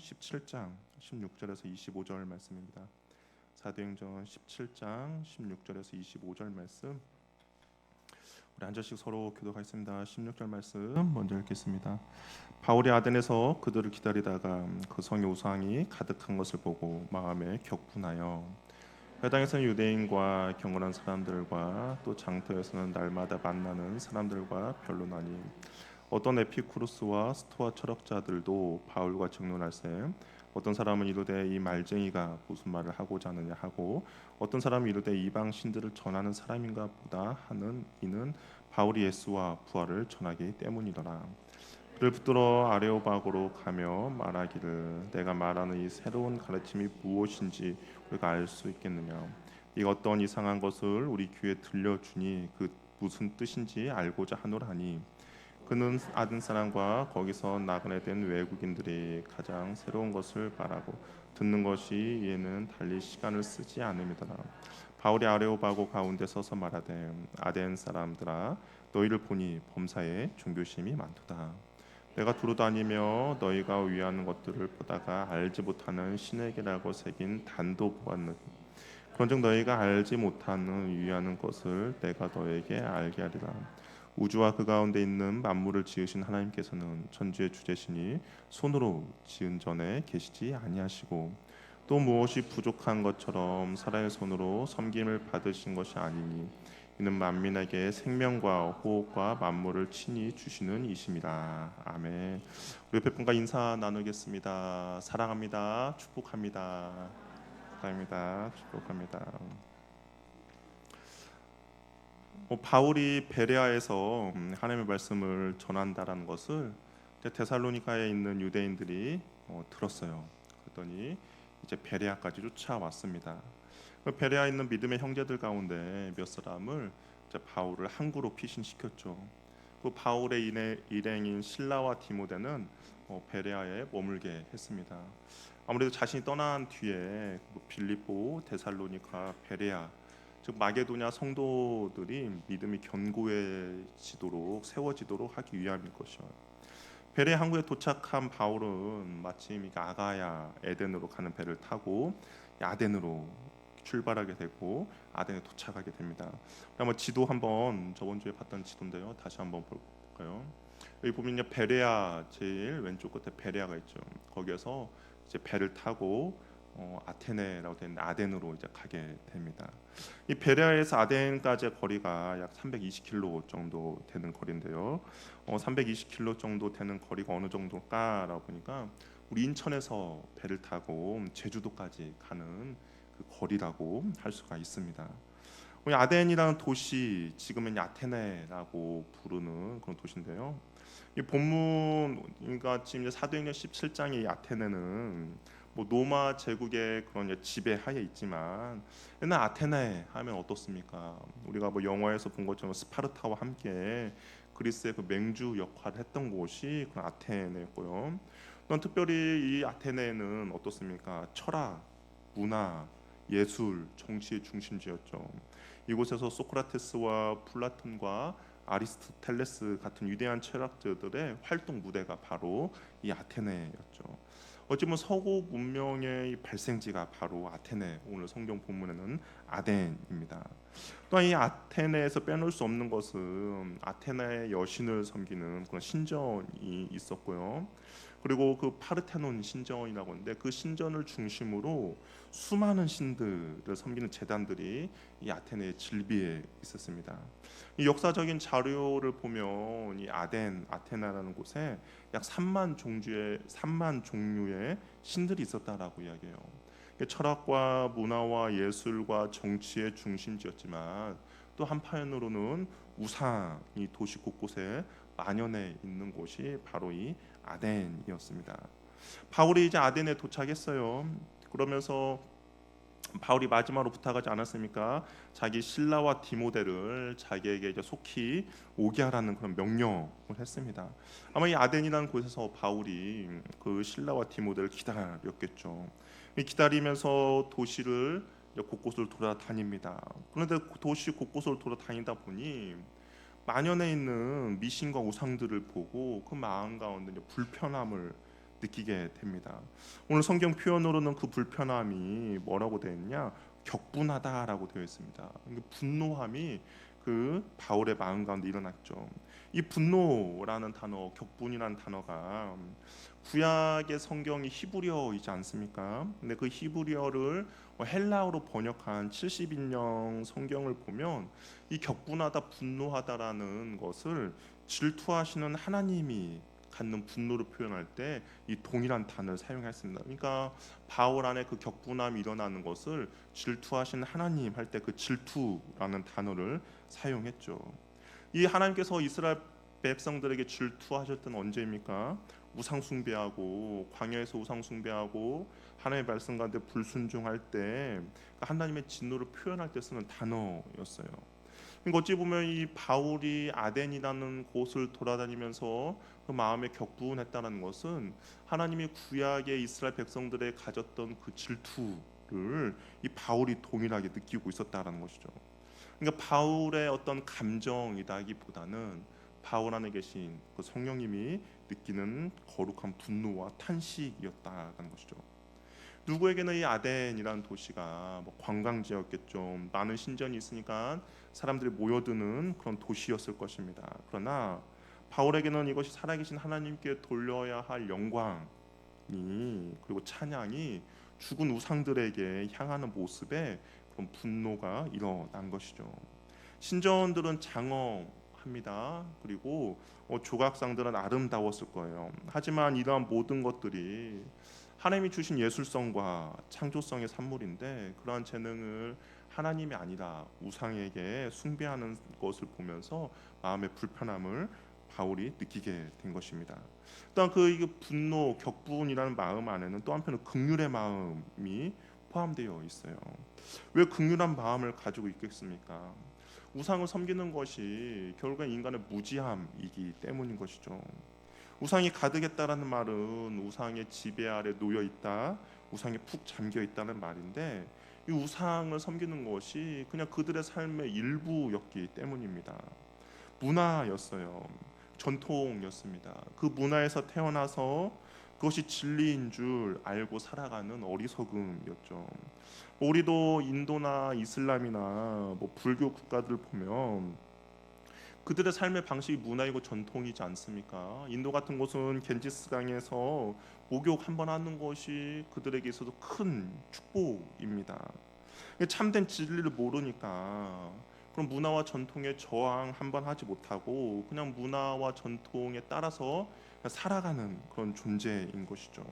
17장 16절에서 25절 말씀입니다. 사도행전 17장 16절에서 25절 말씀, 우리 한 절씩 서로 교독하겠습니다. 16절 말씀 먼저 읽겠습니다. 바울이 아덴에서 그들을 기다리다가 그 성의 우상이 가득한 것을 보고 마음에 격분하여 회당에서는 유대인과 경건한 사람들과 또 장터에서는 날마다 만나는 사람들과 변론하니 어떤 에피쿠루스와 스토아 철학자들도 바울과 증론할세 어떤 사람은 이르되 이 말쟁이가 무슨 말을 하고자 하느냐 하고 어떤 사람은 이르되 이방 신들을 전하는 사람인가 보다 하는 이는 바울이 예수와 부활을 전하기 때문이더라. 그를 붙들어 아레오바고로 가며 말하기를 내가 말하는 이 새로운 가르침이 무엇인지 우리가 알 수 있겠느냐. 네가 어떤 이상한 것을 우리 귀에 들려주니 그 무슨 뜻인지 알고자 하노라니. 그는 아는 사람과 거기서 나그네 된 외국인들이 가장 새로운 것을 말하고 듣는 것이 이에는 달리 시간을 쓰지 않음이더라. 바울이 아레오바고 가운데 서서 말하되 아덴 사람들아 너희를 보니 범사에 종교심이 많도다. 내가 두루다니며 너희가 위하는 것들을 보다가 알지 못하는 신에게라고 새긴 단도 보았느니 그런즉 너희가 알지 못하는 위하는 것을 내가 너에게 알게 하리라. 우주와 그 가운데 있는 만물을 지으신 하나님께서는 천지의 주제시니 손으로 지은 전에 계시지 아니하시고 또 무엇이 부족한 것처럼 사람의 손으로 섬김을 받으신 것이 아니니 이는 만민에게 생명과 호흡과 만물을 친히 주시는 이심이라. 아멘. 우리 옆에 분과 인사 나누겠습니다. 사랑합니다. 축복합니다. 사랑합니다. 축복합니다. 바울이 베레아에서 하나님의 말씀을 전한다라는 것을 데살로니가에 있는 유대인들이 들었어요. 그랬더니 이제 베레아까지 쫓아왔습니다. 베레아에 있는 믿음의 형제들 가운데 몇 사람을 이제 바울을 항구로 피신시켰죠. 그 바울의 일행인 실라와 디모데는 베레아에 머물게 했습니다. 아무래도 자신이 떠난 뒤에 빌립보, 데살로니가, 베레아 즉 마게도냐 성도들이 믿음이 견고해지도록 세워지도록 하기 위함일 것이요. 베레 항구에 도착한 바울은 마침 아가야 에덴으로 가는 배를 타고 아덴으로 출발하게 되고 아덴에 도착하게 됩니다. 한번 지도 한번 저번 주에 봤던 지도인데요. 다시 한번 볼까요? 여기 보면요 베레아 제일 왼쪽 끝에 베레아가 있죠. 거기에서 이제 배를 타고 아테네라고 되는 아덴으로 이제 가게 됩니다. 이 베레아에서 아덴까지의 거리가 약 320km 정도 되는 거리인데요. 320km 정도 되는 거리가 어느 정도일까라고 보니까 우리 인천에서 배를 타고 제주도까지 가는 그 거리라고 할 수가 있습니다. 우리 아덴이라는 도시 지금은 아테네라고 부르는 그런 도시인데요. 이 본문 그러니까 지금 사도행전 17장의 아테네는 로마 제국의 그런 지배하에 있지만 옛날 아테네 하면 어떻습니까? 우리가 영화에서 본 것처럼 스파르타와 함께 그리스의 그 맹주 역할을 했던 곳이 그 아테네였고요. 또 특별히 이 아테네는 어떻습니까? 철학, 문화, 예술, 정치의 중심지였죠. 이곳에서 소크라테스와 플라톤과 아리스토텔레스 같은 위대한 철학자들의 활동 무대가 바로 이 아테네였죠. 어찌 보면 서구 문명의 발생지가 바로 아테네, 오늘 성경 본문에는 아덴입니다. 또한 이 아테네에서 빼놓을 수 없는 것은 아테네의 여신을 섬기는 그런 신전이 있었고요. 그리고 그 파르테논 신전이라고 하는데 그 신전을 중심으로 수많은 신들을 섬기는 제단들이 이 아테네의 질비에 있었습니다. 이 역사적인 자료를 보면 이 아테나라는 곳에 약 3만 종류의 신들이 있었다라고 이야기해요. 철학과 문화와 예술과 정치의 중심지였지만 또 한편으로는 우상이 도시 곳곳에 만연해 있는 곳이 바로 이 아덴이었습니다. 바울이 이제 아덴에 도착했어요. 그러면서 바울이 마지막으로 부탁하지 않았습니까? 자기 신라와 디모데를 자기에게 이제 속히 오게 하라는 그런 명령을 했습니다. 아마 이 아덴이라는 곳에서 바울이 그 신라와 디모데를 기다렸겠죠. 기다리면서 도시를 곳곳을 돌아다닙니다. 그런데 도시 곳곳을 돌아다니다 보니 만연해 있는 미신과 우상들을 보고 그 마음 가운데 불편함을 느끼게 됩니다. 오늘 성경 표현으로는 그 불편함이 뭐라고 되어 있냐? 격분하다라고 되어 있습니다. 분노함이 그 바울의 마음 가운데 일어났죠. 이 분노라는 단어, 격분이라는 단어가 구약의 성경이 히브리어이지 않습니까? 근데 그 히브리어를 헬라어로 번역한 70인령 성경을 보면 이 격분하다, 분노하다라는 것을 질투하시는 하나님이 갖는 분노를 표현할 때 이 동일한 단어를 사용했습니다. 그러니까 바울 안에 그 격분함이 일어나는 것을 질투하시는 하나님 할 때 그 질투라는 단어를 사용했죠. 이 하나님께서 이스라엘 백성들에게 질투하셨던 언제입니까? 우상 숭배하고 광야에서 우상 숭배하고 하나님의 말씀 가운데 불순종할 때 하나님의 진노를 표현할 때 쓰는 단어였어요. 그러니까 어찌 보면 이 바울이 아덴이라는 곳을 돌아다니면서 그 마음에 격분했다는 것은 하나님이 구약의 이스라엘 백성들에 가졌던 그 질투를 이 바울이 동일하게 느끼고 있었다라는 것이죠. 그러니까 바울의 어떤 감정이다기보다는 바울 안에 계신 그 성령님이 느끼는 거룩한 분노와 탄식이었다는 것이죠. 누구에게는 이 아덴이라는 도시가 뭐 관광지였겠죠. 많은 신전이 있으니까 사람들이 모여드는 그런 도시였을 것입니다. 그러나 바울에게는 이것이 살아계신 하나님께 돌려야 할 영광이 그리고 찬양이 죽은 우상들에게 향하는 모습에 그런 분노가 일어난 것이죠. 신전들은 장엄합니다. 그리고 조각상들은 아름다웠을 거예요. 하지만 이러한 모든 것들이 하나님이 주신 예술성과 창조성의 산물인데 그러한 재능을 하나님이 아니라 우상에게 숭배하는 것을 보면서 마음의 불편함을 바울이 느끼게 된 것입니다. 또한 그 분노, 격분이라는 마음 안에는 또 한편으로 긍휼의 마음이 포함되어 있어요. 왜 긍휼한 마음을 가지고 있겠습니까? 우상을 섬기는 것이 결국엔 인간의 무지함이기 때문인 것이죠. 우상이 가득했다라는 말은 우상의 지배 아래 놓여 있다, 우상에 푹 잠겨 있다는 말인데 이 우상을 섬기는 것이 그냥 그들의 삶의 일부였기 때문입니다. 문화였어요. 전통이었습니다. 그 문화에서 태어나서 그것이 진리인 줄 알고 살아가는 어리석음이었죠. 우리도 인도나 이슬람이나 뭐 불교 국가들 보면 그들의 삶의 방식이 문화이고 전통이지 않습니까? 인도 같은 곳은 겐지스강에서 목욕 한 번 하는 것이 그들에게 있어서 큰 축복입니다. 참된 진리를 모르니까 그런 문화와 전통에 저항 한 번 하지 못하고 그냥 문화와 전통에 따라서 살아가는 그런 존재인 것이죠.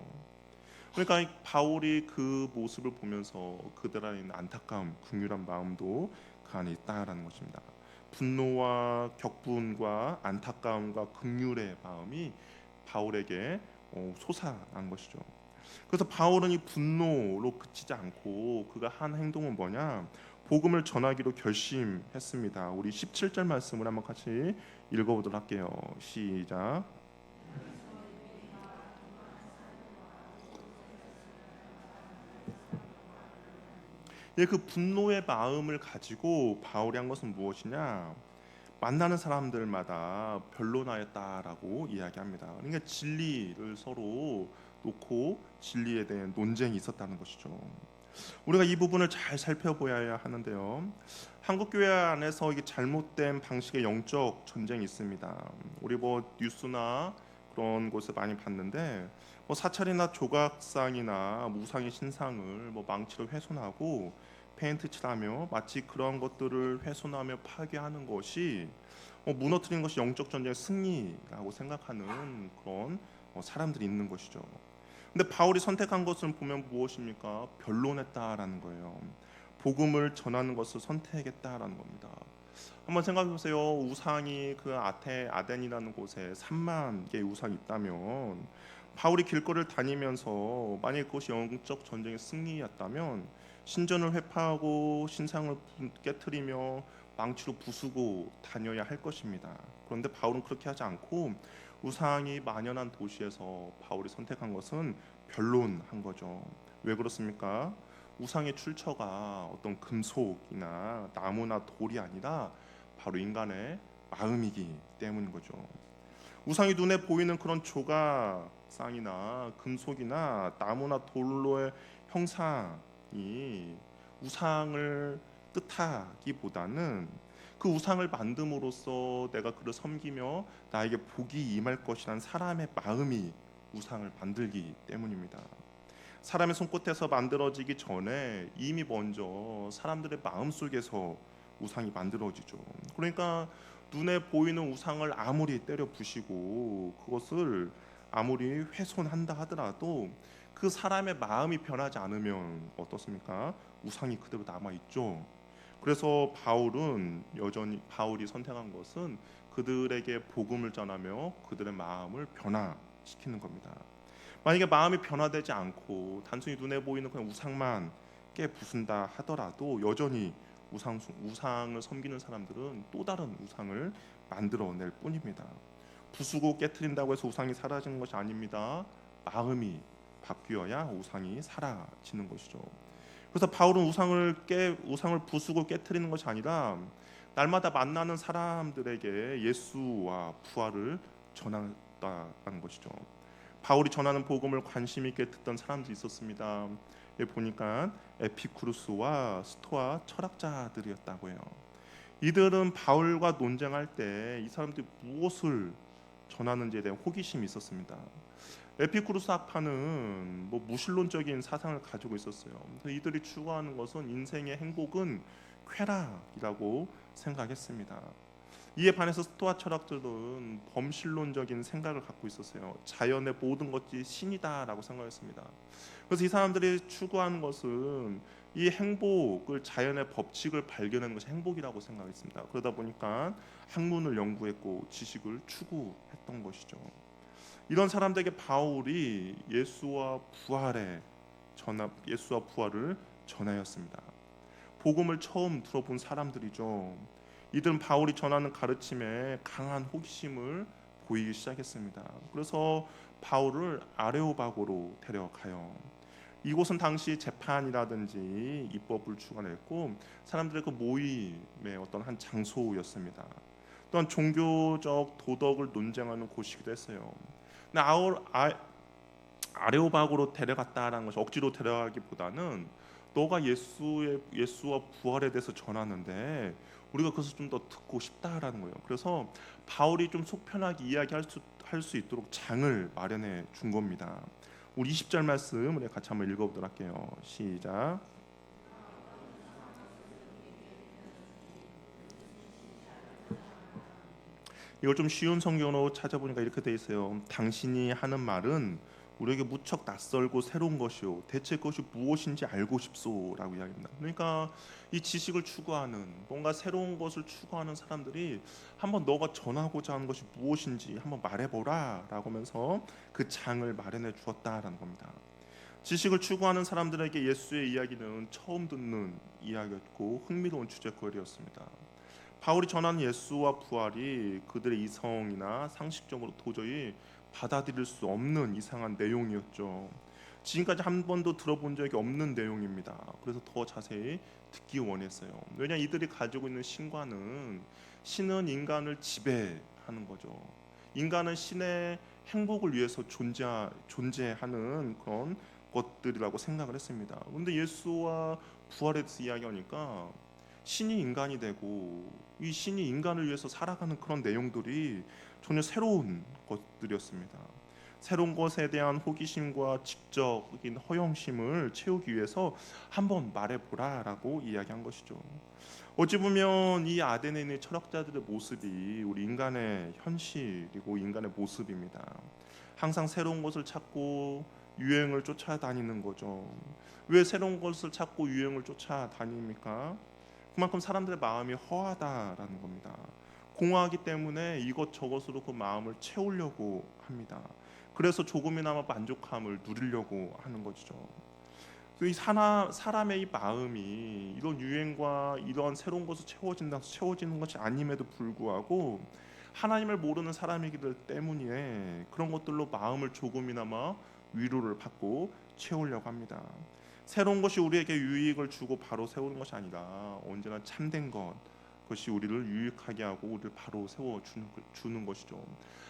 그러니까 바울이 그 모습을 보면서 그들 안에 있는 안타까움, 긍휼한 마음도 그 안에 있다라는 것입니다. 분노와 격분과 안타까움과 긍휼의 마음이 바울에게 솟아난 것이죠. 그래서 바울은 이 분노로 그치지 않고 그가 한 행동은 뭐냐? 복음을 전하기로 결심했습니다. 우리 17절 말씀을 한번 같이 읽어보도록 할게요. 시작. 예, 그 분노의 마음을 가지고 바울이 한 것은 무엇이냐? 만나는 사람들마다 변론하였다라고 이야기합니다. 그러니까 진리를 서로 놓고 진리에 대한 논쟁이 있었다는 것이죠. 우리가 이 부분을 잘 살펴보아야 하는데요. 한국 교회 안에서 이게 잘못된 방식의 영적 전쟁이 있습니다. 우리 뭐 뉴스나 그런 곳에 많이 봤는데 뭐 사찰이나 조각상이나 무상의 신상을 뭐 망치로 훼손하고 페인트 칠하며 마치 그런 것들을 훼손하며 파괴하는 것이 무너뜨리는 것이 영적 전쟁의 승리라고 생각하는 그런 사람들이 있는 것이죠. 근데 바울이 선택한 것을 보면 무엇입니까? 변론했다라는 거예요. 복음을 전하는 것을 선택했다라는 겁니다. 한번 생각해 보세요. 우상이 그 아덴이라는 곳에 3만 개의 우상이 있다면 바울이 길거리를 다니면서 만약 그것이 영적 전쟁의 승리였다면 신전을 회파하고 신상을 깨뜨리며 망치로 부수고 다녀야 할 것입니다. 그런데 바울은 그렇게 하지 않고 우상이 만연한 도시에서 바울이 선택한 것은 변론한 거죠. 왜 그렇습니까? 우상의 출처가 어떤 금속이나 나무나 돌이 아니라 바로 인간의 마음이기 때문인 거죠. 우상이 눈에 보이는 그런 조각, 쌍이나 금속이나 나무나 돌로의 형상이 우상을 뜻하기보다는 그 우상을 만듦으로써 내가 그를 섬기며 나에게 복이 임할 것이라는 사람의 마음이 우상을 만들기 때문입니다. 사람의 손끝에서 만들어지기 전에 이미 먼저 사람들의 마음 속에서 우상이 만들어지죠. 그러니까 눈에 보이는 우상을 아무리 때려 부시고 그것을 아무리 훼손한다 하더라도 그 사람의 마음이 변하지 않으면 어떻습니까? 우상이 그대로 남아 있죠. 그래서 바울이 선택한 것은 그들에게 복음을 전하며 그들의 마음을 변화시키는 겁니다. 만약에 마음이 변화되지 않고 단순히 눈에 보이는 그냥 우상만 깨부순다 하더라도 여전히 우상을 섬기는 사람들은 또 다른 우상을 만들어낼 뿐입니다. 부수고 깨트린다고 해서 우상이 사라지는 것이 아닙니다. 마음이 바뀌어야 우상이 사라지는 것이죠. 그래서 바울은 우상을 부수고 깨트리는 것이 아니라 날마다 만나는 사람들에게 예수와 부활을 전한다는 것이죠. 바울이 전하는 복음을 관심 있게 듣던 사람들이 있었습니다. 여기 보니까 에피쿠루스와 스토아 철학자들이었다고 해요. 이들은 바울과 논쟁할 때 이 사람들이 무엇을 전하는지에 대한 호기심이 있었습니다. 에피쿠루스 학파는 무신론적인 사상을 가지고 있었어요. 그래서 이들이 추구하는 것은 인생의 행복은 쾌락이라고 생각했습니다. 이에 반해서 스토아 철학들은 범신론적인 생각을 갖고 있었어요. 자연의 모든 것이 신이다라고 생각했습니다. 그래서 이 사람들이 추구하는 것은 이 행복을 자연의 법칙을 발견하는 것이 행복이라고 생각했습니다. 그러다 보니까 학문을 연구했고 지식을 추구했던 것이죠. 이런 사람들에게 바울이 예수와 부활을 전하였습니다. 복음을 처음 들어본 사람들이죠. 이들은 바울이 전하는 가르침에 강한 호기심을 보이기 시작했습니다. 그래서 바울을 아레오바고로 데려가요. 이곳은 당시 재판이라든지 입법을 주관했고 사람들의 그 모임의 어떤 한 장소였습니다. 또한 종교적 도덕을 논쟁하는 곳이기도 했어요. 근데 아레오바고로 데려갔다라는 것이 억지로 데려가기보다는 너가 예수와 부활에 대해서 전하는데 우리가 그것을 좀 더 듣고 싶다라는 거예요. 그래서 바울이 좀 속편하게 할 수 있도록 장을 마련해 준 겁니다. 우리 20절 말씀 우리 같이 한번 읽어보도록 할게요. 시작. 이걸 좀 쉬운 성경으로 찾아보니까 이렇게 돼 있어요. 당신이 하는 말은 우리에게 무척 낯설고 새로운 것이요 대체 그것이 무엇인지 알고 싶소라고 이야기합니다. 그러니까 이 지식을 추구하는 뭔가 새로운 것을 추구하는 사람들이 한번 너가 전하고자 하는 것이 무엇인지 한번 말해보라라고 하면서 그 장을 마련해 주었다라는 겁니다. 지식을 추구하는 사람들에게 예수의 이야기는 처음 듣는 이야기였고 흥미로운 주제거리였습니다. 바울이 전하는 예수와 부활이 그들의 이성이나 상식적으로 도저히 받아들일 수 없는 이상한 내용이었죠. 지금까지 한 번도 들어본 적이 없는 내용입니다. 그래서 더 자세히 듣기 원했어요. 왜냐 이들이 가지고 있는 신은 인간을 지배하는 거죠. 인간은 신의 행복을 위해서 존재하는 그런 것들이라고 생각을 했습니다. 그런데 예수와 부활에 대해서 이야기하니까 신이 인간이 되고 이 신이 인간을 위해서 살아가는 그런 내용들이 전혀 새로운 것들이었습니다. 새로운 것에 대한 호기심과 지적인 허영심을 채우기 위해서 한번 말해보라라고 이야기한 것이죠. 어찌 보면 이 아덴에 있는 철학자들의 모습이 우리 인간의 현실이고 인간의 모습입니다. 항상 새로운 것을 찾고 유행을 쫓아다니는 거죠. 왜 새로운 것을 찾고 유행을 쫓아다닙니까? 그만큼 사람들의 마음이 허하다라는 겁니다. 공허하기 때문에 이것저것으로 그 마음을 채우려고 합니다. 그래서 조금이나마 만족함을 누리려고 하는 것이죠. 이 사람의 이 마음이 이런 유행과 이러한 새로운 것을 채워지는 것이 아님에도 불구하고 하나님을 모르는 사람이기 때문에 그런 것들로 마음을 조금이나마 위로를 받고 채우려고 합니다. 새로운 것이 우리에게 유익을 주고 바로 세우는 것이 아니라 언제나 참된 것, 그것이 우리를 유익하게 하고 우리를 바로 세워주는 것이죠.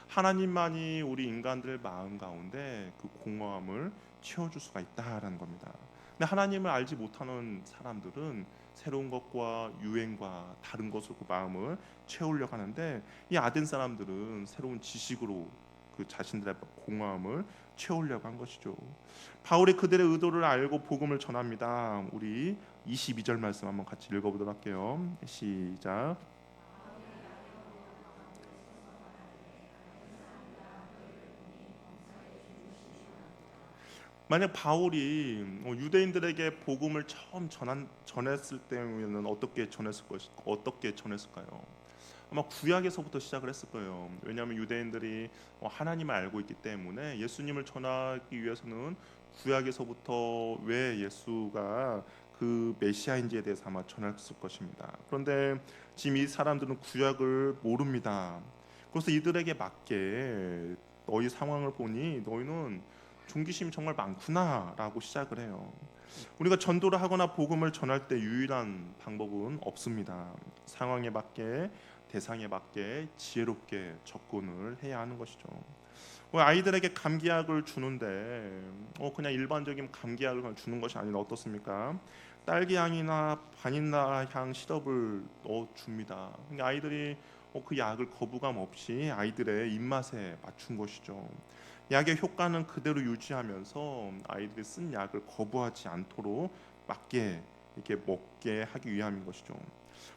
하나님만이 우리 인간들의 마음 가운데 그 공허함을 채워줄 수가 있다라는 겁니다. 근데 하나님을 알지 못하는 사람들은 새로운 것과 유행과 다른 것으로 그 마음을 채우려고 하는데, 이 아덴 사람들은 새로운 지식으로 그 자신들의 공허함을 채우려고 한 것이죠. 바울이 그들의 의도를 알고 복음을 전합니다. 우리 22절 말씀 한번 같이 읽어보도록 할게요. 시작. 만약 바울이 유대인들에게 복음을 처음 전했을 때면 어떻게 전했을까요? 아마 구약에서부터 시작을 했을 거예요. 왜냐하면 유대인들이 하나님을 알고 있기 때문에 예수님을 전하기 위해서는 구약에서부터 왜 예수가 그 메시아인지에 대해서 아마 전했을 것입니다. 그런데 지금 이 사람들은 구약을 모릅니다. 그래서 이들에게 맞게 너희 상황을 보니 너희는 종기심이 정말 많구나라고 시작을 해요. 우리가 전도를 하거나 복음을 전할 때 유일한 방법은 없습니다. 상황에 맞게 대상에 맞게 지혜롭게 접근을 해야 하는 것이죠. 아이들에게 감기약을 주는데 그냥 일반적인 감기약을 주는 것이 아니라 어떻습니까? 딸기향이나 바닐라 향 시럽을 넣어 줍니다. 그러니까 아이들이 그 약을 거부감 없이 아이들의 입맛에 맞춘 것이죠. 약의 효과는 그대로 유지하면서 아이들이 쓴 약을 거부하지 않도록 맞게 이렇게 먹게 하기 위함인 것이죠.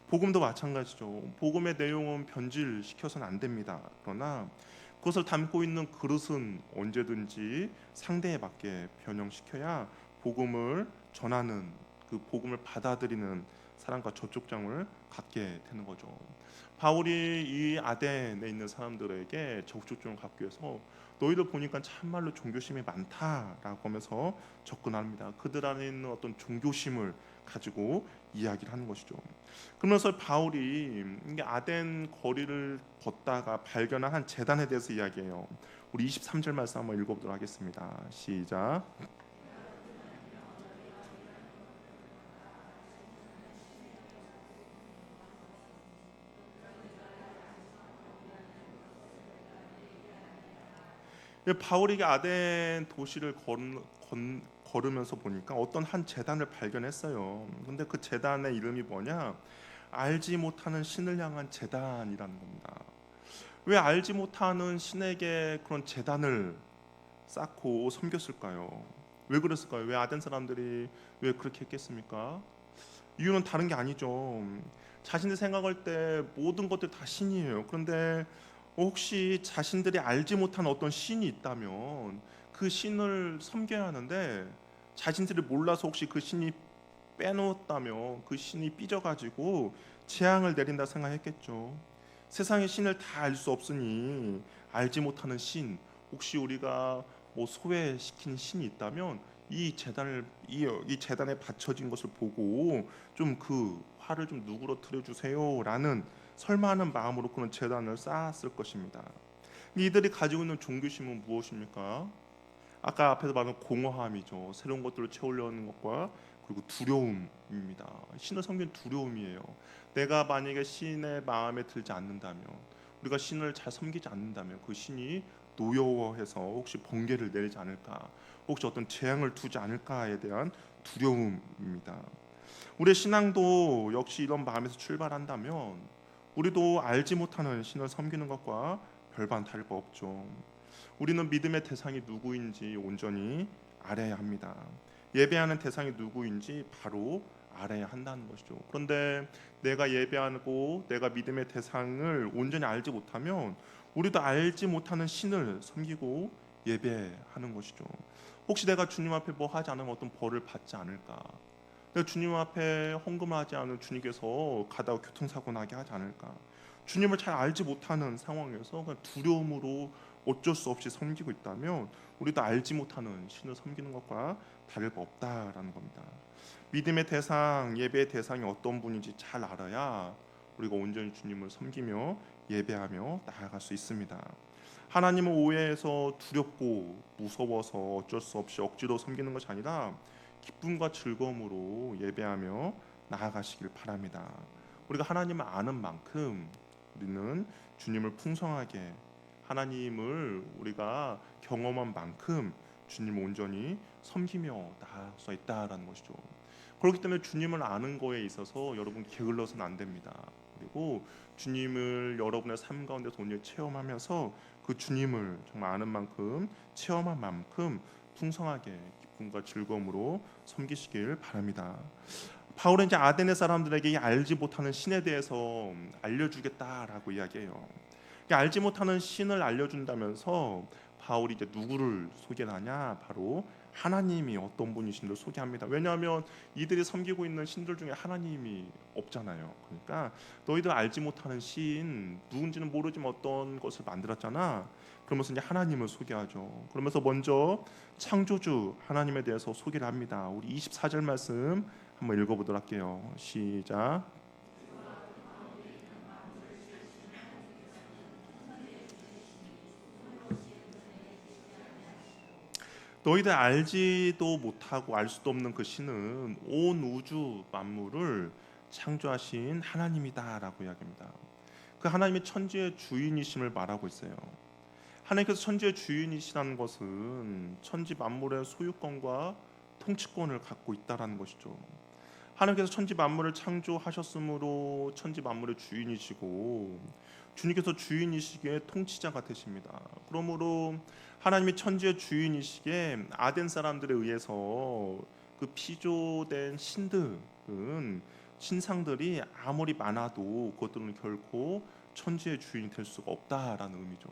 복음도 마찬가지죠. 복음의 내용은 변질시켜서는 안 됩니다. 그러나 그것을 담고 있는 그릇은 언제든지 상대에 맞게 변형시켜야 복음을 전하는, 그 복음을 받아들이는 사람과 접촉점을 갖게 되는 거죠. 바울이 이 아덴에 있는 사람들에게 접촉점을 갖기 위해서 너희들 보니까 참말로 종교심이 많다라고 하면서 접근합니다. 그들 안에 있는 어떤 종교심을 가지고 이야기를 하는 것이죠. 그러면서 바울이 이게 아덴 거리를 걷다가 발견한 한 제단에 대해서 이야기해요. 우리 23절 말씀 한번 읽어보도록 하겠습니다. 시작. 바울이 아덴 도시를 걸으면서 보니까 어떤 한 제단을 발견했어요. 근데 그 제단의 이름이 뭐냐? 알지 못하는 신을 향한 제단이라는 겁니다. 왜 알지 못하는 신에게 그런 제단을 쌓고 섬겼을까요? 왜 그랬을까요? 왜 아덴 사람들이 왜 그렇게 했겠습니까? 이유는 다른 게 아니죠. 자신들 생각할 때 모든 것들 다 신이에요. 그런데 혹시 자신들이 알지 못한 어떤 신이 있다면 그 신을 섬겨야 하는데, 자신들이 몰라서 혹시 그 신이 빼놓았다면 그 신이 삐져가지고 재앙을 내린다 생각했겠죠. 세상의 신을 다 알 수 없으니 알지 못하는 신, 혹시 우리가 소외시킨 신이 있다면 이 재단에 바쳐진 것을 보고 좀 그 화를 좀 누그러뜨려 주세요라는 설마하는 마음으로 그런 재단을 쌓았을 것입니다. 이들이 가지고 있는 종교심은 무엇입니까? 아까 앞에서 말한 공허함이죠. 새로운 것들을 채우려는 것과 그리고 두려움입니다. 신을 섬기는 두려움이에요. 내가 만약에 신의 마음에 들지 않는다면, 우리가 신을 잘 섬기지 않는다면 그 신이 노여워해서 혹시 번개를 내리지 않을까, 혹시 어떤 재앙을 두지 않을까에 대한 두려움입니다. 우리의 신앙도 역시 이런 마음에서 출발한다면 우리도 알지 못하는 신을 섬기는 것과 별반 다를 바 없죠. 우리는 믿음의 대상이 누구인지 온전히 알아야 합니다. 예배하는 대상이 누구인지 바로 알아야 한다는 것이죠. 그런데 내가 예배하고 내가 믿음의 대상을 온전히 알지 못하면 우리도 알지 못하는 신을 섬기고 예배하는 것이죠. 혹시 내가 주님 앞에 뭐 하지 않으면 어떤 벌을 받지 않을까? 내가 주님 앞에 헌금하지 않은 주님께서 가다가 교통사고 나게 하지 않을까? 주님을 잘 알지 못하는 상황에서 그냥 두려움으로 어쩔 수 없이 섬기고 있다면 우리도 알지 못하는 신을 섬기는 것과 다를 바 없다라는 겁니다. 믿음의 대상, 예배의 대상이 어떤 분인지 잘 알아야 우리가 온전히 주님을 섬기며 예배하며 나아갈 수 있습니다. 하나님을 오해해서 두렵고 무서워서 어쩔 수 없이 억지로 섬기는 것이 아니라 기쁨과 즐거움으로 예배하며 나아가시길 바랍니다. 우리가 하나님을 아는 만큼 우리는 주님을 풍성하게, 하나님을 우리가 경험한 만큼 주님을 온전히 섬기며 나아갈 수 있다라는 것이죠. 그렇기 때문에 주님을 아는 거에 있어서 여러분 게을러서는 안 됩니다. 그리고 주님을 여러분의 삶 가운데서 온전히 체험하면서 그 주님을 정말 아는 만큼, 체험한 만큼 풍성하게 기쁨과 즐거움으로 섬기시길 바랍니다. 바울은 이제 아데네 사람들에게 이 알지 못하는 신에 대해서 알려주겠다라고 이야기해요. 알지 못하는 신을 알려준다면서 바울이 이제 누구를 소개하냐? 바로 하나님이 어떤 분이신지를 소개합니다. 왜냐하면 이들이 섬기고 있는 신들 중에 하나님이 없잖아요. 그러니까 너희들 알지 못하는 신 누군지는 모르지만 어떤 것을 만들었잖아. 그러면서 이제 하나님을 소개하죠. 그러면서 먼저 창조주 하나님에 대해서 소개를 합니다. 우리 24절 말씀 한번 읽어보도록 할게요. 시작. 너희들 알지도 못하고 알 수도 없는 그 신은 온 우주 만물을 창조하신 하나님이다라고 이야기합니다. 그 하나님이 천지의 주인이심을 말하고 있어요. 하나님께서 천지의 주인이시라는 것은 천지 만물의 소유권과 통치권을 갖고 있다라는 것이죠. 하나님께서 천지 만물을 창조하셨으므로 천지 만물의 주인이시고 주님께서 주인이시기에 통치자가 되십니다. 그러므로 하나님이 천지의 주인이시기에 아덴 사람들에 의해서 그 피조된 신들은 신상들이 아무리 많아도 그것들은 결코 천지의 주인이 될 수가 없다라는 의미죠.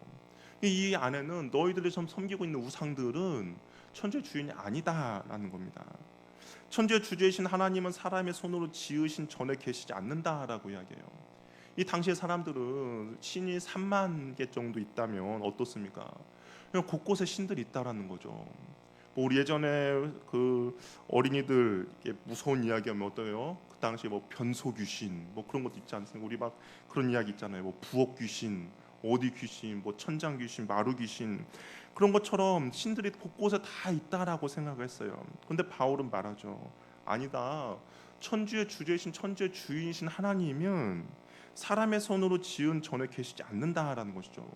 이 안에는 너희들이 좀 섬기고 있는 우상들은 천지의 주인이 아니다라는 겁니다. 천지의 주제이신 하나님은 사람의 손으로 지으신 전에 계시지 않는다라고 이야기해요. 이 당시의 사람들은 신이 3만 개 정도 있다면 어떻습니까? 그냥 곳곳에 신들이 있다라는 거죠. 뭐 우리 예전에 그 어린이들 무서운 이야기하면 어때요? 그 당시에 뭐 변소 귀신 뭐 그런 것도 있지 않습니까? 우리 막 그런 이야기 있잖아요. 뭐 부엌 귀신, 어디 귀신, 뭐 천장 귀신, 마루 귀신 그런 것처럼 신들이 곳곳에 다 있다라고 생각을 했어요. 근데 바울은 말하죠. 아니다. 천주의 주제이신 천주의 주인이신 하나님은 사람의 손으로 지은 전에 계시지 않는다라는 것이죠.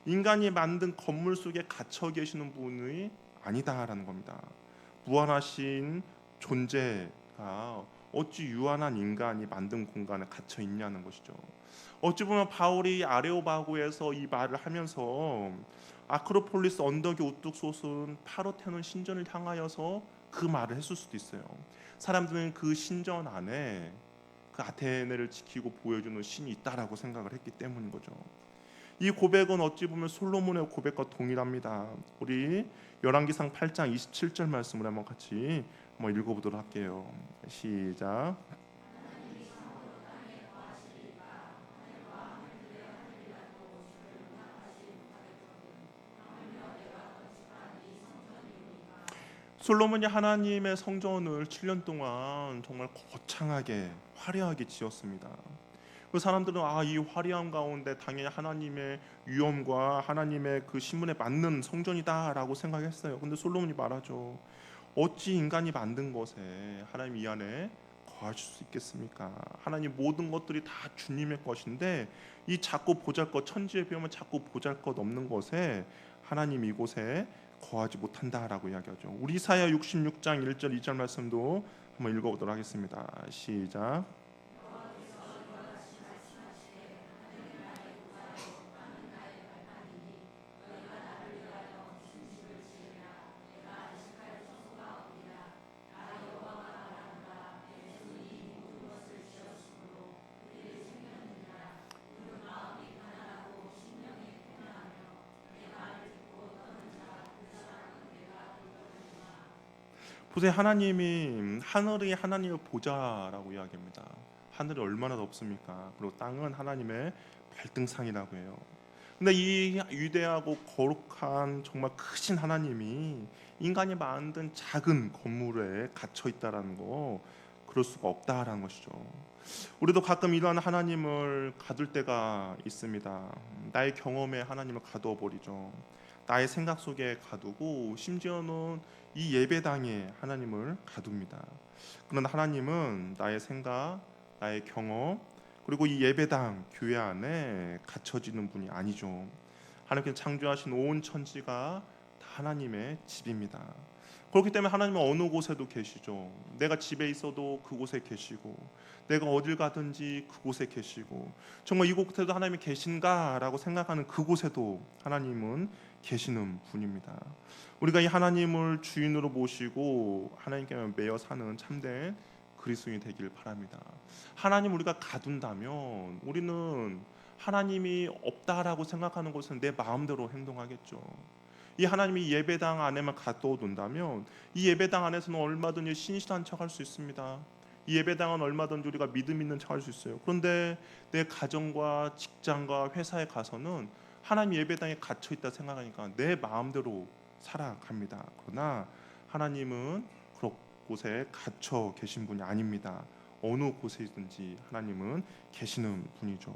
인간이 만든 건물 속에 갇혀 계시는 분이 아니다라는 겁니다. 무한하신 존재가 어찌 유한한 인간이 만든 공간에 갇혀 있냐는 것이죠. 어찌 보면 바울이 아레오바고에서 이 말을 하면서 아크로폴리스 언덕에 우뚝 솟은 파르테논 신전을 향하여서 그 말을 했을 수도 있어요. 사람들은 그 신전 안에 그 아테네를 지키고 보여주는 신이 있다라고 생각을 했기 때문인 거죠. 이 고백은 어찌 보면 솔로몬의 고백과 동일합니다. 우리 열왕기상 8장 27절 말씀을 한번 같이 한번 읽어보도록 할게요. 시작. 솔로몬이 하나님의 성전을 7년 동안 정말 거창하게 화려하게 지었습니다. 그 사람들은 이 화려함 가운데 당연히 하나님의 위엄과 하나님의 그 신분에 맞는 성전이다라고 생각했어요. 근데 솔로몬이 말하죠. 어찌 인간이 만든 것에 하나님 이 안에 거하실 수 있겠습니까? 하나님 모든 것들이 다 주님의 것인데 이 자꾸 보잘것 천지에 비하면 자꾸 보잘것 없는 것에 하나님 이곳에 거하지 못한다라고 이야기하죠. 우리 이사야 66장 1절 2절 말씀도 한번 읽어보도록 하겠습니다. 시작. 보세요. 하나님이 하늘이 하나님의 보좌라고 이야기합니다. 하늘이 얼마나 높습니까? 그리고 땅은 하나님의 발등상이라고 해요. 근데 이 위대하고 거룩한 정말 크신 하나님이 인간이 만든 작은 건물에 갇혀 있다라는 거 그럴 수가 없다라는 것이죠. 우리도 가끔 이러한 하나님을 가둘 때가 있습니다. 나의 경험에 하나님을 가두어 버리죠. 나의 생각 속에 가두고 심지어는 이 예배당에 하나님을 가둡니다. 그러나 하나님은 나의 생각, 나의 경험, 그리고 이 예배당 교회 안에 갇혀지는 분이 아니죠. 하나님께서 창조하신 온 천지가 다 하나님의 집입니다. 그렇기 때문에 하나님은 어느 곳에도 계시죠. 내가 집에 있어도 그곳에 계시고, 내가 어딜 가든지 그곳에 계시고, 정말 이곳에도 하나님이 계신가라고 생각하는 그곳에도 하나님은 계시는 분입니다. 우리가 이 하나님을 주인으로 모시고 하나님께 매여 사는 참된 그리스도인이 되길 바랍니다. 하나님 우리가 가둔다면 우리는 하나님이 없다라고 생각하는 것은 내 마음대로 행동하겠죠. 이 하나님이 예배당 안에만 가둬둔다면 이 예배당 안에서는 얼마든지 신실한 척할 수 있습니다. 이 예배당은 얼마든지 우리가 믿음 있는 척할 수 있어요. 그런데 내 가정과 직장과 회사에 가서는 하나님 예배당에 갇혀 있다 생각하니까 내 마음대로 살아갑니다. 그러나 하나님은 그곳에 갇혀 계신 분이 아닙니다. 어느 곳에든지 하나님은 계시는 분이죠.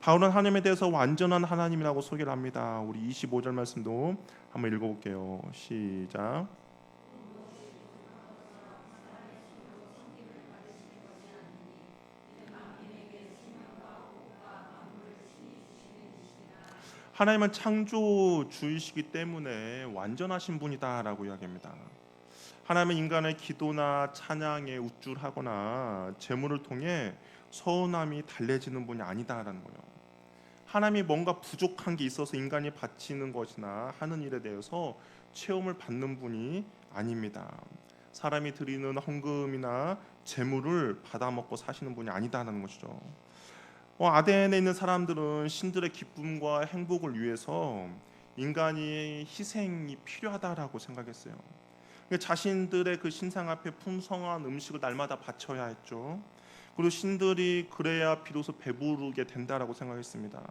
바울은 하나님에 대해서 완전한 하나님이라고 소개를 합니다. 우리 25절 말씀도 한번 읽어볼게요. 시작. 하나님은 창조주이시기 때문에 완전하신 분이다라고 이야기합니다. 하나님은 인간의 기도나 찬양에 우쭐하거나 재물을 통해 서운함이 달래지는 분이 아니다라는 거예요. 하나님이 뭔가 부족한 게 있어서 인간이 바치는 것이나 하는 일에 대해서 체험을 받는 분이 아닙니다. 사람이 드리는 헌금이나 재물을 받아먹고 사시는 분이 아니다라는 것이죠. 아덴에 있는 사람들은 신들의 기쁨과 행복을 위해서 인간이 희생이 필요하다라고 생각했어요. 자신들의 그 신상 앞에 풍성한 음식을 날마다 바쳐야 했죠. 그리고 신들이 그래야 비로소 배부르게 된다라고 생각했습니다.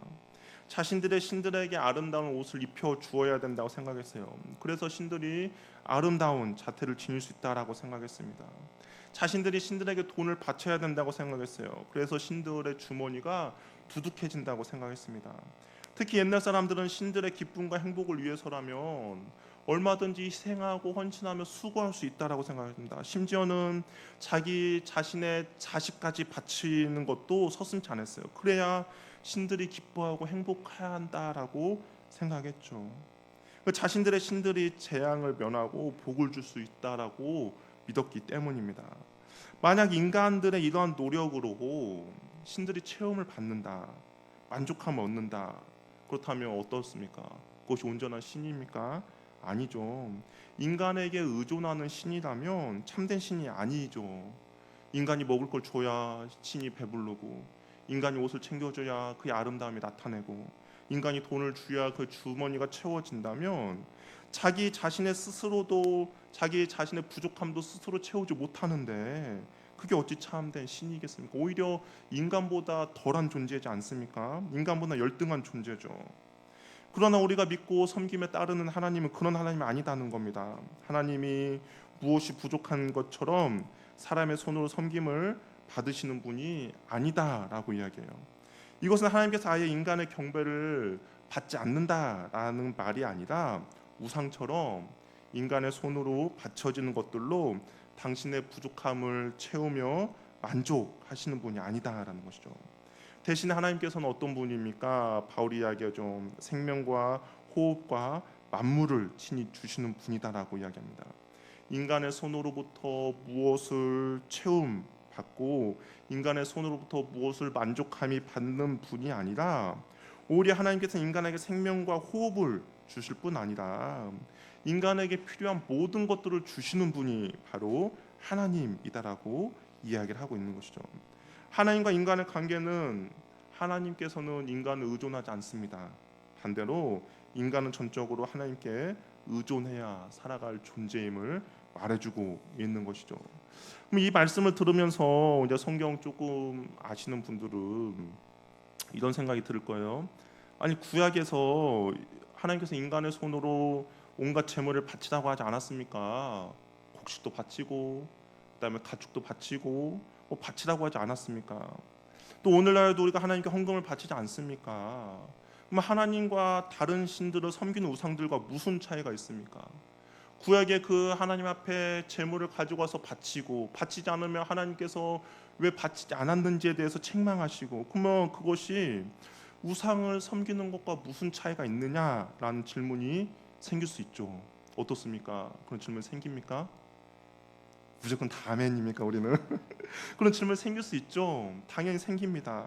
자신들의 신들에게 아름다운 옷을 입혀 주어야 된다고 생각했어요. 그래서 신들이 아름다운 자태를 지닐 수 있다라고 생각했습니다. 자신들이 신들에게 돈을 바쳐야 된다고 생각했어요. 그래서 신들의 주머니가 두둑해진다고 생각했습니다. 특히 옛날 사람들은 신들의 기쁨과 행복을 위해서라면 얼마든지 희생하고 헌신하며 수고할 수 있다라고 생각합니다. 심지어는 자기 자신의 자식까지 바치는 것도 서슴지 않았어요. 그래야 신들이 기뻐하고 행복해야 한다라고 생각했죠. 자신들의 신들이 재앙을 면하고 복을 줄 수 있다라고 믿었기 때문입니다. 만약 인간들의 이러한 노력으로 신들이 체험을 받는다, 만족함을 얻는다, 그렇다면 어떻습니까? 그것이 온전한 신입니까? 아니죠. 인간에게 의존하는 신이라면 참된 신이 아니죠. 인간이 먹을 걸 줘야 신이 배부르고, 인간이 옷을 챙겨줘야 그의 아름다움이 나타내고, 인간이 돈을 줘야 그 주머니가 채워진다면 자기 자신의 스스로도 자기 자신의 부족함도 스스로 채우지 못하는데 그게 어찌 참된 신이겠습니까? 오히려 인간보다 덜한 존재지 않습니까? 인간보다 열등한 존재죠. 그러나 우리가 믿고 섬김에 따르는 하나님은 그런 하나님이 아니다는 겁니다. 하나님이 무엇이 부족한 것처럼 사람의 손으로 섬김을 받으시는 분이 아니다라고 이야기해요. 이것은 하나님께서 아예 인간의 경배를 받지 않는다라는 말이 아니라 우상처럼 인간의 손으로 바쳐지는 것들로 당신의 부족함을 채우며 만족하시는 분이 아니다라는 것이죠. 대신에 하나님께서는 어떤 분입니까? 바울이 이야기하죠. 생명과 호흡과 만물을 친히 주시는 분이다라고 이야기합니다. 인간의 손으로부터 무엇을 채움 받고 인간의 손으로부터 무엇을 만족함이 받는 분이 아니라 오히려 하나님께서 인간에게 생명과 호흡을 주실 뿐 아니라 인간에게 필요한 모든 것들을 주시는 분이 바로 하나님이다라고 이야기를 하고 있는 것이죠. 하나님과 인간의 관계는 하나님께서는 인간을 의존하지 않습니다. 반대로 인간은 전적으로 하나님께 의존해야 살아갈 존재임을 말해주고 있는 것이죠. 그럼 이 말씀을 들으면서 이제 성경 조금 아시는 분들은 이런 생각이 들 거예요. 아니 구약에서 하나님께서 인간의 손으로 온갖 재물을 바치라고 하지 않았습니까? 곡식도 바치고 그다음에 가축도 바치고 바치라고 하지 않았습니까? 또 오늘날에도 우리가 하나님께 헌금을 바치지 않습니까? 그럼 하나님과 다른 신들을 섬기는 우상들과 무슨 차이가 있습니까? 구약의 그 하나님 앞에 제물을 가지고 와서 바치고 바치지 않으면 하나님께서 왜 바치지 않았는지에 대해서 책망하시고, 그러면 그것이 우상을 섬기는 것과 무슨 차이가 있느냐라는 질문이 생길 수 있죠. 어떻습니까? 그런 질문 생깁니까? 무조건 다 아멘입니까 우리는? 그런 질문 생길 수 있죠. 당연히 생깁니다.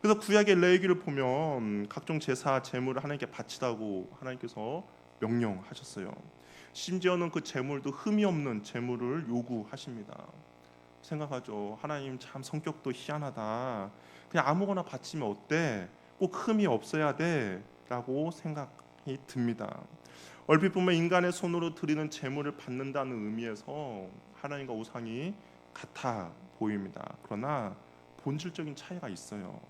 그래서 구약의 레위기를 보면 각종 제사 제물을 하나님께 바치라고 하나님께서 명령하셨어요. 심지어는 그 제물도 흠이 없는 제물을 요구하십니다. 생각하죠. 하나님 참 성격도 희한하다. 그냥 아무거나 바치면 어때? 꼭 흠이 없어야 돼? 라고 생각이 듭니다. 얼핏 보면 인간의 손으로 드리는 제물을 받는다는 의미에서 하나님과 우상이 같아 보입니다. 그러나 본질적인 차이가 있어요.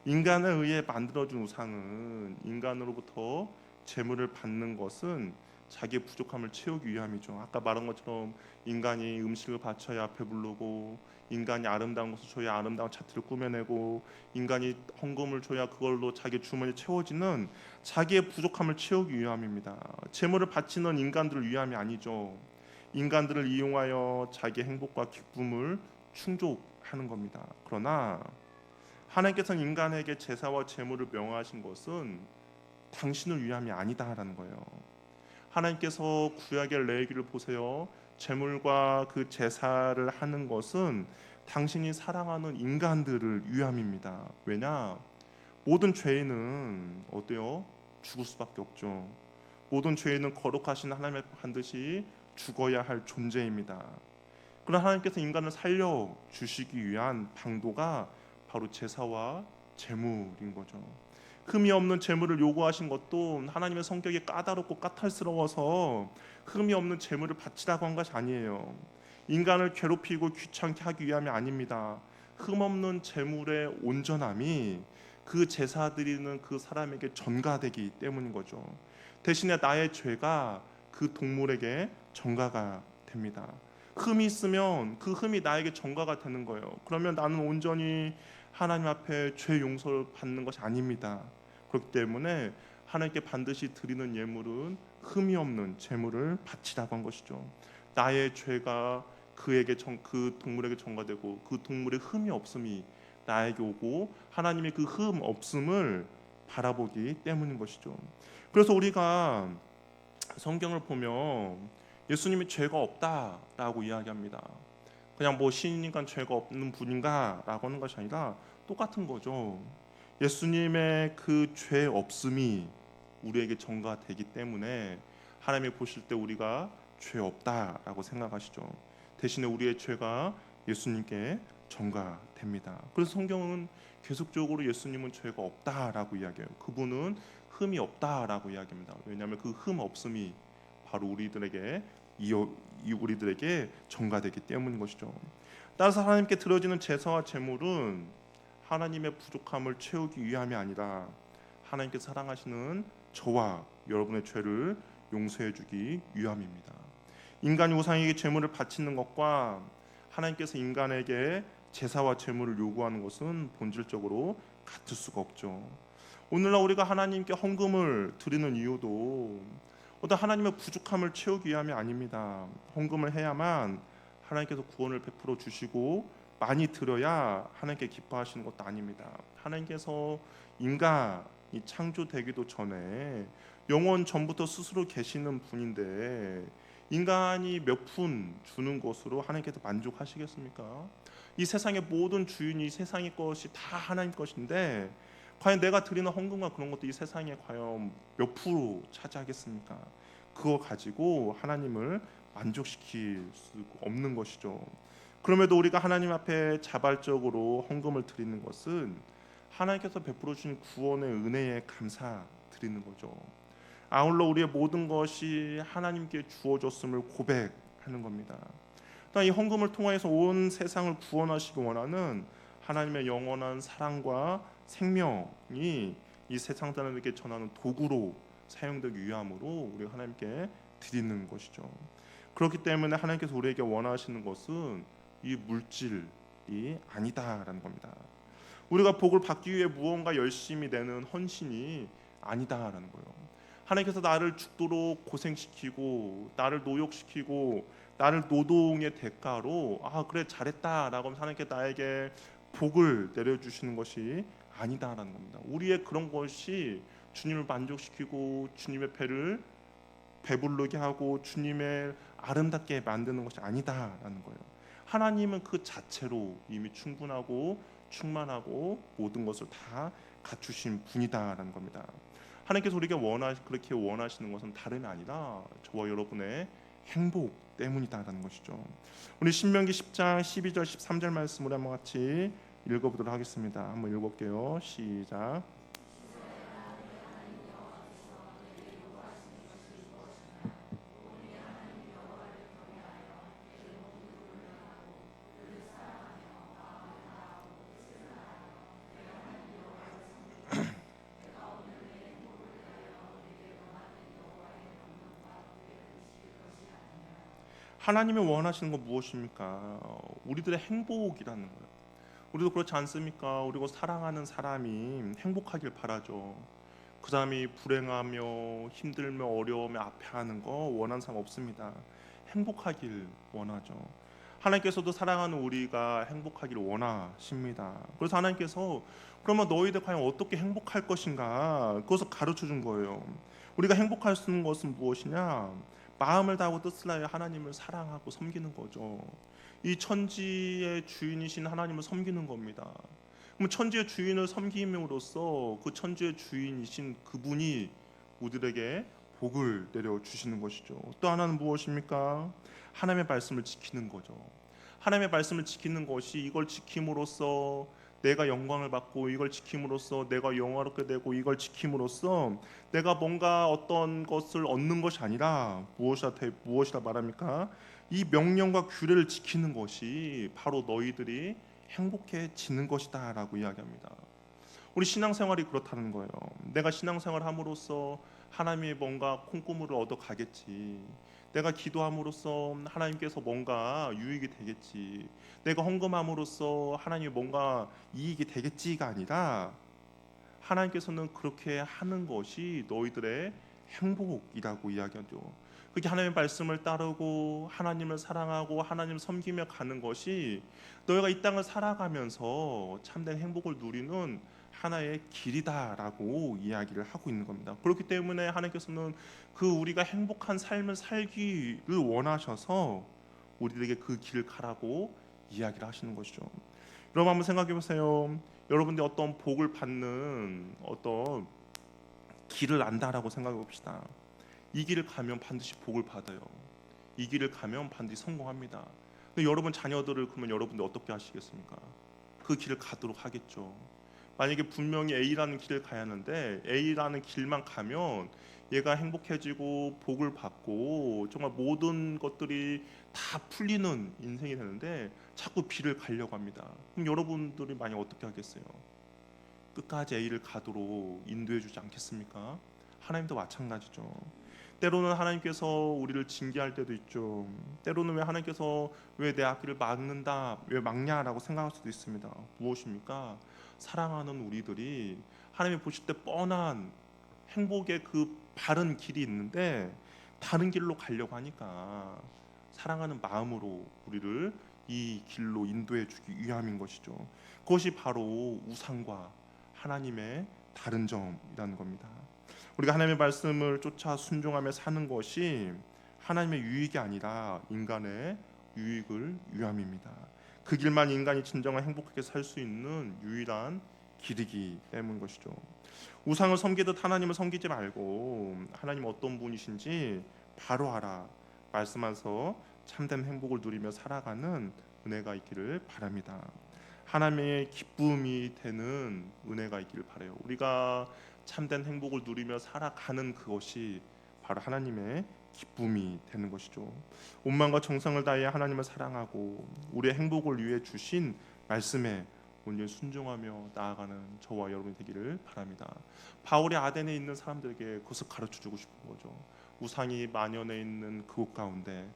인간에 의해 만들어진 우상은, 인간으로부터 제물을 받는 것은 자기의 부족함을 채우기 위함이죠. 아까 말한 것처럼 인간이 음식을 바쳐야 배부르고, 인간이 아름다운 것을 줘야 아름다운 차트를 꾸며내고, 인간이 헌금을 줘야 그걸로 자기 주머니 채워지는 자기의 부족함을 채우기 위함입니다. 제물을 바치는 인간들을 위함이 아니죠. 인간들을 이용하여 자기의 행복과 기쁨을 충족하는 겁니다. 그러나 하나님께서는 인간에게 제사와 제물을 명하신 것은 당신을 위함이 아니다라는 거예요. 하나님께서 구약의 레위기를 보세요. 제물과 그 제사를 하는 것은 당신이 사랑하는 인간들을 위함입니다. 왜냐? 모든 죄인은 어때요? 죽을 수밖에 없죠. 모든 죄인은 거룩하신 하나님 앞에 반드시 죽어야 할 존재입니다. 그러나 하나님께서 인간을 살려 주시기 위한 방도가 바로 제사와 제물인 거죠. 흠이 없는 제물을 요구하신 것도 하나님의 성격이 까다롭고 까탈스러워서 흠이 없는 제물을 바치라고 한 것이 아니에요. 인간을 괴롭히고 귀찮게 하기 위함이 아닙니다. 흠 없는 제물의 온전함이 그 제사 드리는 그 사람에게 전가되기 때문인 거죠. 대신에 나의 죄가 그 동물에게 전가가 됩니다. 흠이 있으면 그 흠이 나에게 전가가 되는 거예요. 그러면 나는 온전히 하나님 앞에 죄 용서를 받는 것이 아닙니다. 그렇기 때문에 하나님께 반드시 드리는 예물은 흠이 없는 제물을 바치라고 한 것이죠. 나의 죄가 그 동물에게 전가되고, 그 동물의 흠이 없음이 나에게 오고, 하나님이 그 흠 없음을 바라보기 때문인 것이죠. 그래서 우리가 성경을 보면 예수님이 죄가 없다라고 이야기합니다. 그냥 뭐 신인간 죄가 없는 분인가라고 하는 것이 아니라 똑같은 거죠. 예수님의 그 죄 없음이 우리에게 전가되기 때문에 하나님이 보실 때 우리가 죄 없다라고 생각하시죠. 대신에 우리의 죄가 예수님께 전가됩니다. 그래서 성경은 계속적으로 예수님은 죄가 없다라고 이야기해요. 그분은 흠이 없다라고 이야기합니다. 왜냐하면 그 흠 없음이 바로 우리들에게 전가되기 때문인 것이죠. 따라서 하나님께 드려지는 제사와 제물은 하나님의 부족함을 채우기 위함이 아니라 하나님께 사랑하시는 저와 여러분의 죄를 용서해주기 위함입니다. 인간이 우상에게 제물을 바치는 것과 하나님께서 인간에게 제사와 제물을 요구하는 것은 본질적으로 같을 수가 없죠. 오늘날 우리가 하나님께 헌금을 드리는 이유도 어떤 하나님의 부족함을 채우기 위함이 아닙니다. 헌금을 해야만 하나님께서 구원을 베풀어 주시고 많이 드려야 하나님께 기뻐하시는 것도 아닙니다. 하나님께서 인간이 창조되기도 전에 영원 전부터 스스로 계시는 분인데 인간이 몇 푼 주는 것으로 하나님께서 만족하시겠습니까? 이 세상의 모든 주인이 세상의 것이 다 하나님 것인데 과연 내가 드리는 헌금과 그런 것도 이 세상에 과연 몇 프로 차지하겠습니까? 그거 가지고 하나님을 만족시킬 수 없는 것이죠. 그럼에도 우리가 하나님 앞에 자발적으로 헌금을 드리는 것은 하나님께서 베풀어 주신 구원의 은혜에 감사 드리는 거죠. 아울러 우리의 모든 것이 하나님께 주어졌음을 고백하는 겁니다. 이 헌금을 통해서 온 세상을 구원하시기 원하는 하나님의 영원한 사랑과 생명이 이 세상 사람에게 전하는 도구로 사용되기 위함으로 우리가 하나님께 드리는 것이죠. 그렇기 때문에 하나님께서 우리에게 원하시는 것은 이 물질이 아니다라는 겁니다. 우리가 복을 받기 위해 무언가 열심히 내는 헌신이 아니다라는 거예요. 하나님께서 나를 죽도록 고생시키고 나를 노역시키고 나를 노동의 대가로 그래 잘했다라고 하면서 하나님께 나에게 복을 내려주시는 것이 아니다라는 겁니다. 우리의 그런 것이 주님을 만족시키고 주님의 배를 배부르게 하고 주님의 아름답게 만드는 것이 아니다라는 거예요. 하나님은 그 자체로 이미 충분하고 충만하고 모든 것을 다 갖추신 분이다라는 겁니다. 하나님께서 우리가 그렇게 원하시는 것은 다름이 아니라 저와 여러분의 행복 때문이다라는 것이죠. 우리 신명기 10장 12절 13절 말씀을 한번 같이 읽어보도록 하겠습니다. 한번 읽어볼게요. 시작. 하나님이 원하시는 건 무엇입니까? 우리들의 행복이라는 거예요. 우리도 그렇지 않습니까? 우리가 사랑하는 사람이 행복하길 바라죠. 그 사람이 불행하며 힘들며 어려움에 아파하는 거 원하는 사람 없습니다. 행복하길 원하죠. 하나님께서도 사랑하는 우리가 행복하기를 원하십니다. 그래서 하나님께서 그러면 너희들 과연 어떻게 행복할 것인가 그것을 가르쳐 준 거예요. 우리가 행복할 수 있는 것은 무엇이냐? 마음을 다하고 뜻을 다하여 하나님을 사랑하고 섬기는 거죠. 이 천지의 주인이신 하나님을 섬기는 겁니다. 그럼 천지의 주인을 섬김으로써 그 천지의 주인이신 그분이 우리들에게 복을 내려 주시는 것이죠. 또 하나는 무엇입니까? 하나님의 말씀을 지키는 거죠. 하나님의 말씀을 지키는 것이 이걸 지킴으로써 내가 영광을 받고 이걸 지킴으로써 내가 영화롭게 되고 이걸 지킴으로써 내가 뭔가 어떤 것을 얻는 것이 아니라 무엇이라 말합니까? 이 명령과 규례를 지키는 것이 바로 너희들이 행복해지는 것이다라고 이야기합니다. 우리 신앙생활이 그렇다는 거예요. 내가 신앙생활 함으로써 하나님이 뭔가 콩고물을 얻어 가겠지. 내가 기도함으로써 하나님께서 뭔가 유익이 되겠지. 내가 헌금함으로써 하나님이 뭔가 이익이 되겠지가 아니라 하나님께서는 그렇게 하는 것이 너희들의 행복이라고 이야기하죠. 그렇게 하나님의 말씀을 따르고 하나님을 사랑하고 하나님을 섬기며 가는 것이 너희가 이 땅을 살아가면서 참된 행복을 누리는 하나의 길이다라고 이야기를 하고 있는 겁니다. 그렇기 때문에 하나님께서는 그 우리가 행복한 삶을 살기를 원하셔서 우리들에게 그 길을 가라고 이야기를 하시는 것이죠. 여러분 한번 생각해 보세요. 여러분들이 어떤 복을 받는 어떤 길을 안다라고 생각해 봅시다. 이 길을 가면 반드시 복을 받아요. 이 길을 가면 반드시 성공합니다. 근데 여러분 자녀들을 그러면 여러분들 어떻게 하시겠습니까? 그 길을 가도록 하겠죠. 만약에 분명히 A라는 길을 가야 하는데 A라는 길만 가면 얘가 행복해지고 복을 받고 정말 모든 것들이 다 풀리는 인생이 되는데 자꾸 B를 가려고 합니다. 그럼 여러분들이 만약 어떻게 하겠어요? 끝까지 A를 가도록 인도해 주지 않겠습니까? 하나님도 마찬가지죠. 때로는 하나님께서 우리를 징계할 때도 있죠. 때로는 왜 하나님께서 왜 내 앞길을 막는다, 왜 막냐라고 생각할 수도 있습니다. 무엇입니까? 사랑하는 우리들이 하나님이 보실 때 뻔한 행복의 그 바른 길이 있는데 다른 길로 가려고 하니까 사랑하는 마음으로 우리를 이 길로 인도해 주기 위함인 것이죠. 그것이 바로 우상과 하나님의 다른 점이라는 겁니다. 우리가 하나님의 말씀을 쫓아 순종하며 사는 것이 하나님의 유익이 아니라 인간의 유익을 위함입니다. 그 길만 인간이 진정한 행복하게 살 수 있는 유일한 길이기 때문인 것이죠. 우상을 섬기듯 하나님을 섬기지 말고 하나님 어떤 분이신지 바로 알아 말씀하셔서 참된 행복을 누리며 살아가는 은혜가 있기를 바랍니다. 하나님의 기쁨이 되는 은혜가 있기를 바라요. 우리가 참된 행복을 누리며 살아가는 그것이 바로 하나님의 기쁨이 되는 것이죠. 온 마음과 정성을 다해 하나님을 사랑하고 우리의 행복을 위해 주신 말씀에 온전히 순종하며 나아가는 저와 여러분이 되기를 바랍니다. 바울이 아덴에 있는 사람들에게 그것을 가르쳐주고 싶은 거죠. 우상이 만연해 있는 그곳 가운데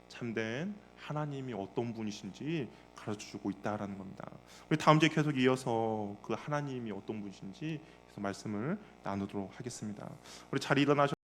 참된 하나님이 어떤 분이신지 가르쳐주고 있다라는 겁니다. 우리 다음 주에 계속 이어서 그 하나님이 어떤 분이신지 말씀을 나누도록 하겠습니다. 우리 자리 일어나셔.